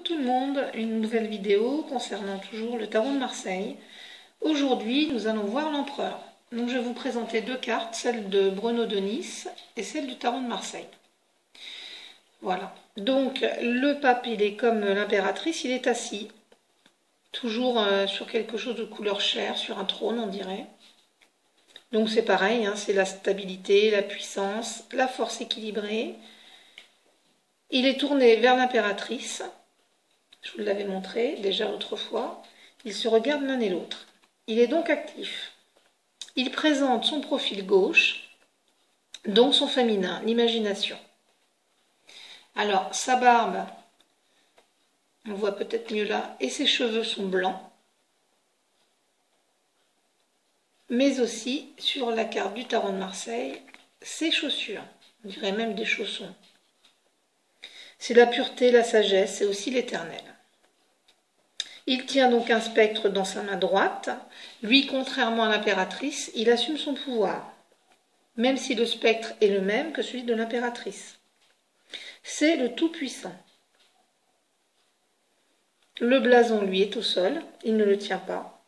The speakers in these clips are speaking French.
Coucou tout le monde, une nouvelle vidéo concernant toujours le tarot de Marseille. Aujourd'hui, nous allons voir l'empereur. Donc je vais vous présenter deux cartes, celle de Bruno de Nice et celle du tarot de Marseille. Voilà. Donc le pape, il est comme l'impératrice, il est assis. Toujours sur quelque chose de couleur chair, sur un trône on dirait. Donc c'est pareil, hein, c'est la stabilité, la puissance, la force équilibrée. Il est tourné vers l'impératrice. Je vous l'avais montré déjà autrefois. Ils se regardent l'un et l'autre. Il est donc actif. Il présente son profil gauche, donc son féminin, l'imagination. Alors, sa barbe, on voit peut-être mieux là, et ses cheveux sont blancs. Mais aussi, sur la carte du tarot de Marseille, ses chaussures. On dirait même des chaussons. C'est la pureté, la sagesse et aussi l'éternel. Il tient donc un spectre dans sa main droite. Lui, contrairement à l'impératrice, il assume son pouvoir, même si le spectre est le même que celui de l'impératrice. C'est le Tout-Puissant. Le blason, lui, est au sol, il ne le tient pas.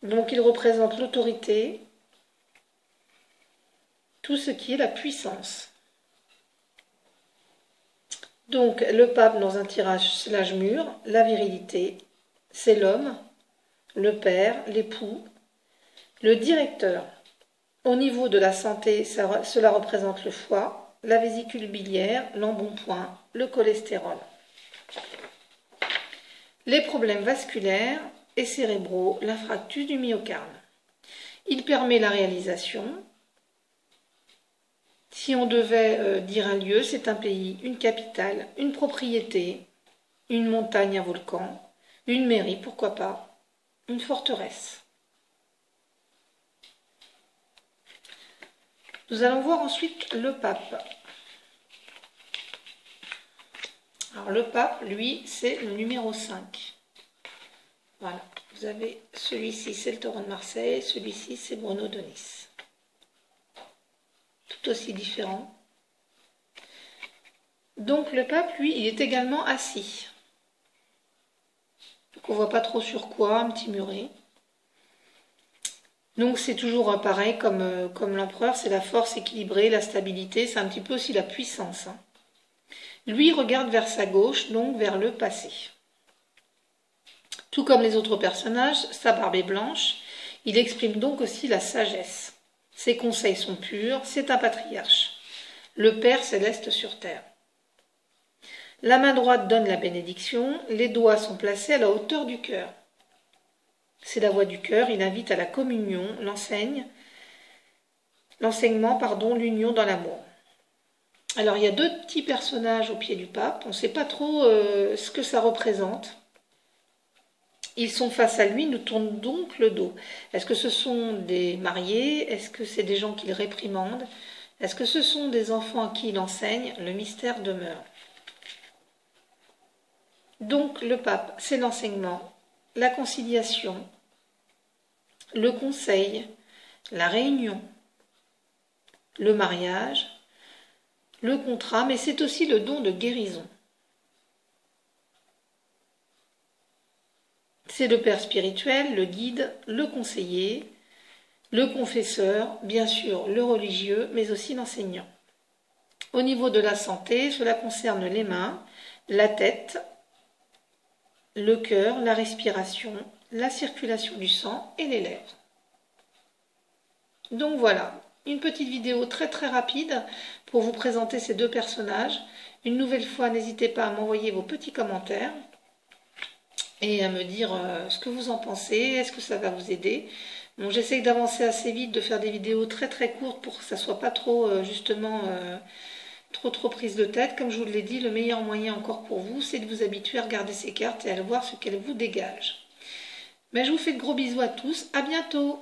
Donc il représente l'autorité, tout ce qui est la puissance. Donc le pape dans un tirage mûr, la virilité, c'est l'homme, le père, l'époux, le directeur. Au niveau de la santé, cela représente le foie, la vésicule biliaire, l'embonpoint, le cholestérol. Les problèmes vasculaires et cérébraux, l'infarctus du myocarde. Il permet la réalisation. Si on devait dire un lieu, c'est un pays, une capitale, une propriété, une montagne, un volcan, une mairie, pourquoi pas, une forteresse. Nous allons voir ensuite le pape. Alors le pape, lui, c'est le numéro 5. Voilà, vous avez celui-ci, c'est le tarot de Marseille, celui-ci, c'est Bruno de Nice. Tout aussi différent. Donc le pape, lui, il est également assis. Donc on voit pas trop sur quoi, un petit muret. Donc c'est toujours pareil comme l'empereur, c'est la force équilibrée, la stabilité, c'est un petit peu aussi la puissance. Lui regarde vers sa gauche, donc vers le passé. Tout comme les autres personnages, sa barbe est blanche, il exprime donc aussi la sagesse. Ses conseils sont purs, c'est un patriarche. Le Père céleste sur terre. La main droite donne la bénédiction, les doigts sont placés à la hauteur du cœur. C'est la voix du cœur, il invite à la communion, l'enseignement, l'union dans l'amour. Alors il y a deux petits personnages au pied du pape, on ne sait pas trop ce que ça représente. Ils sont face à lui, nous tournent donc le dos. Est-ce que ce sont des mariés? Est-ce que c'est des gens qu'il réprimande? Est-ce que ce sont des enfants à qui il enseigne? Le mystère demeure. Donc le pape, c'est l'enseignement, la conciliation, le conseil, la réunion, le mariage, le contrat, mais c'est aussi le don de guérison. C'est le père spirituel, le guide, le conseiller, le confesseur, bien sûr le religieux, mais aussi l'enseignant. Au niveau de la santé, cela concerne les mains, la tête, le cœur, la respiration, la circulation du sang et les lèvres. Donc voilà, une petite vidéo très rapide pour vous présenter ces deux personnages. Une nouvelle fois, n'hésitez pas à m'envoyer vos petits commentaires et à me dire ce que vous en pensez, est-ce que ça va vous aider. Bon, j'essaye d'avancer assez vite, de faire des vidéos très courtes pour que ça soit pas trop trop prise de tête. Comme je vous l'ai dit, le meilleur moyen encore pour vous, c'est de vous habituer à regarder ces cartes et à voir ce qu'elles vous dégagent. Mais je vous fais de gros bisous à tous, à bientôt.